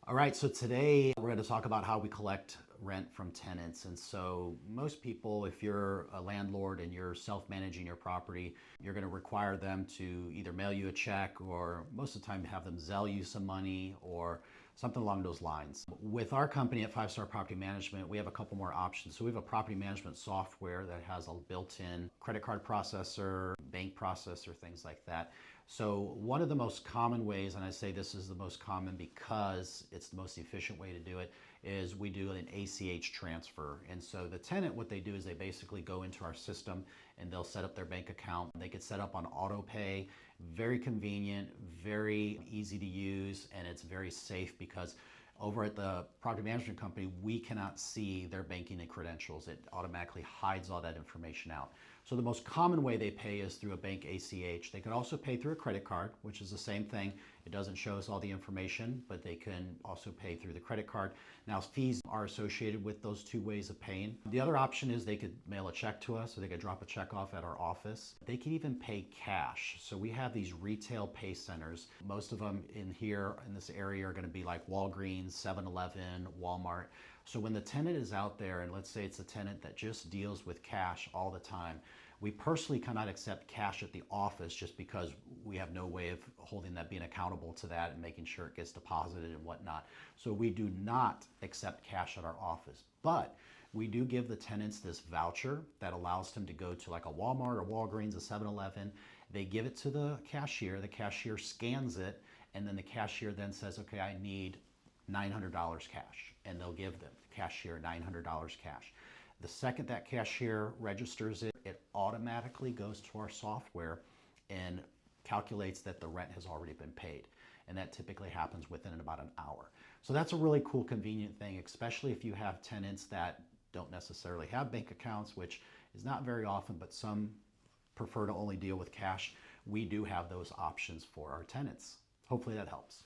All right, so today we're going to talk about how we collect rent from tenants. And so most people, if you're a landlord and you're self-managing your property, you're going to require them to either mail you a check or most of the time have them Zelle you some money or something along those lines. With our company at 5 Star Property Management, we have a couple more options. So we have a property management software that has a built-in credit card processor, bank processor, things like that. So one of the most common ways, and I say this is the most common because it's the most efficient way to do it, is we do an ACH transfer. And so the tenant, what they do is they basically go into our system and they'll set up their bank account. They get set up on auto pay, very convenient, very easy to use, and it's very safe because over at the property management company, we cannot see their banking and credentials. It automatically hides all that information out. So the most common way they pay is through a bank ACH. They can also pay through a credit card, which is the same thing. It doesn't show us all the information, but they can also pay through the credit card. Now, fees are associated with those two ways of paying. The other option is they could mail a check to us, or they could drop a check off at our office. They can even pay cash. So we have these retail pay centers. Most of them in here in this area are going to be like Walgreens, 7-Eleven, Walmart. So when the tenant is out there, and let's say it's a tenant that just deals with cash all the time, we personally cannot accept cash at the office just because we have no way of holding that, being accountable to that and making sure it gets deposited and whatnot. So we do not accept cash at our office, but we do give the tenants this voucher that allows them to go to like a Walmart or Walgreens, a 7-Eleven. They give it to the cashier scans it, and then the cashier then says, okay, I need $900 cash, and they'll give the cashier $900 cash. The second that cashier registers it, it automatically goes to our software and calculates that the rent has already been paid. And that typically happens within about an hour. So that's a really cool, convenient thing, especially if you have tenants that don't necessarily have bank accounts, which is not very often, but some prefer to only deal with cash. We do have those options for our tenants. Hopefully that helps.